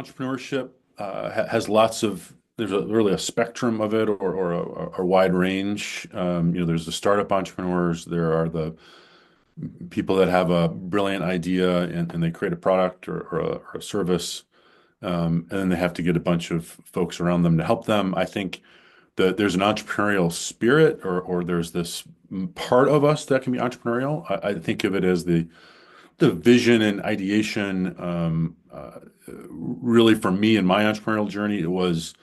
entrepreneurship has lots of, there's really a spectrum of it or a wide range. There's the startup entrepreneurs, there are the people that have a brilliant idea and they create a product or a service, and then they have to get a bunch of folks around them to help them. I think that there's an entrepreneurial spirit or there's this part of us that can be entrepreneurial. I think of it as the vision and ideation. Really, for me in my entrepreneurial journey, it was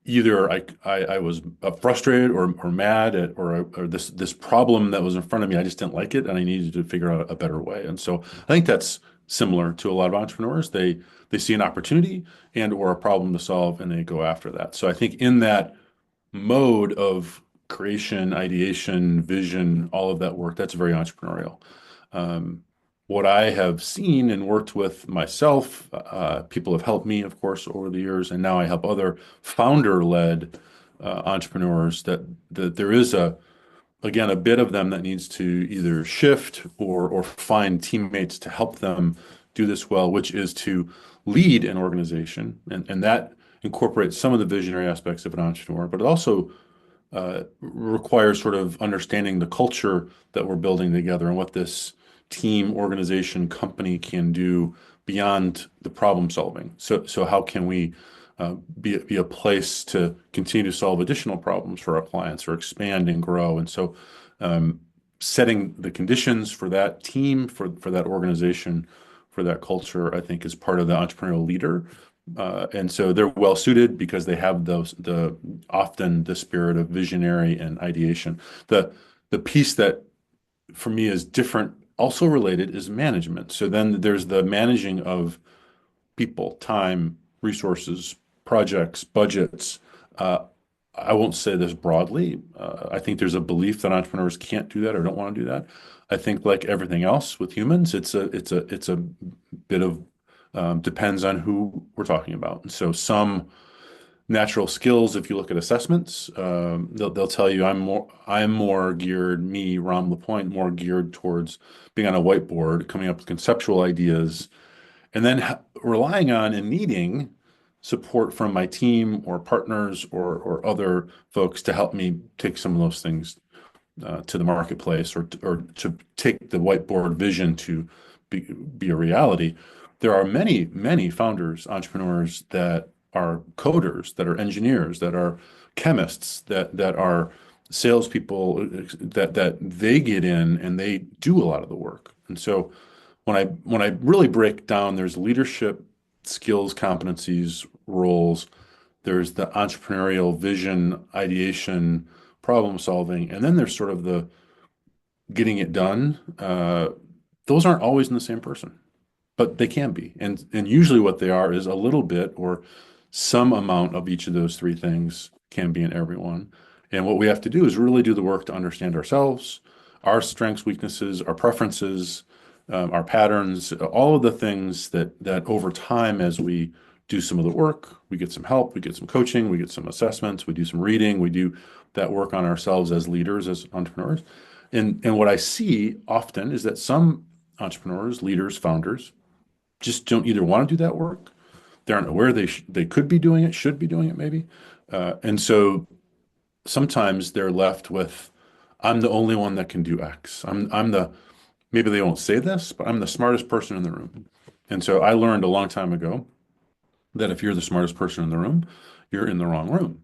either I was frustrated or mad at or this problem that was in front of me. I just didn't like it, and I needed to figure out a better way. And so I think that's similar to a lot of entrepreneurs. They see an opportunity and or a problem to solve, and they go after that. So I think in that mode of creation, ideation, vision, all of that work, that's very entrepreneurial. Um, what I have seen and worked with myself, people have helped me, of course, over the years, and now I help other founder-led entrepreneurs that there is again, a bit of them that needs to either shift or find teammates to help them do this well, which is to lead an organization. And that incorporates some of the visionary aspects of an entrepreneur, but it also requires sort of understanding the culture that we're building together and what this team, organization, company can do beyond the problem solving. So how can we be a place to continue to solve additional problems for our clients or expand and grow? And so setting the conditions for that team, for that organization, for that culture, I think is part of the entrepreneurial leader. And so they're well suited because they have often the spirit of visionary and ideation. The piece that for me is different, also related, is management. So then there's the managing of people, time, resources, projects, budgets. I won't say this broadly. I think there's a belief that entrepreneurs can't do that or don't want to do that. I think like everything else with humans, it's a bit of depends on who we're talking about. And so some natural skills, if you look at assessments, they'll tell you I'm more geared, me, Ram Lapointe, more geared towards being on a whiteboard, coming up with conceptual ideas, and then relying on and needing support from my team or partners or other folks to help me take some of those things to the marketplace or to take the whiteboard vision to be a reality. There are many, many founders, entrepreneurs that are coders, that are engineers, that are chemists, that are salespeople, that they get in and they do a lot of the work. And so when I really break down, there's leadership skills, competencies, roles. There's the entrepreneurial vision, ideation, problem solving, and then there's sort of the getting it done. Those aren't always in the same person, but they can be. And usually what they are is a little bit or some amount of each of those three things can be in everyone. And what we have to do is really do the work to understand ourselves, our strengths, weaknesses, our preferences, our patterns, all of the things that over time, as we do some of the work, we get some help, we get some coaching, we get some assessments, we do some reading, we do that work on ourselves as leaders, as entrepreneurs. And what I see often is that some entrepreneurs, leaders, founders just don't either want to do that work. They aren't aware they could be doing it, should be doing it maybe. And so sometimes they're left with, I'm the only one that can do X. Maybe they won't say this, but I'm the smartest person in the room. And so I learned a long time ago that if you're the smartest person in the room, you're in the wrong room,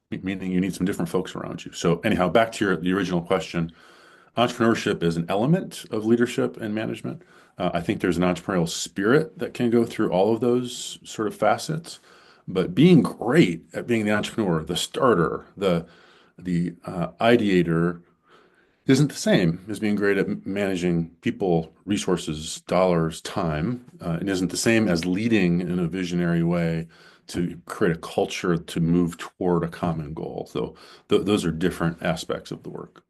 meaning you need some different folks around you. So anyhow, back to the original question, entrepreneurship is an element of leadership and management. I think there's an entrepreneurial spirit that can go through all of those sort of facets. But being great at being the entrepreneur, the starter, the ideator, isn't the same as being great at managing people, resources, dollars, time. It isn't the same as leading in a visionary way to create a culture to move toward a common goal. So those are different aspects of the work.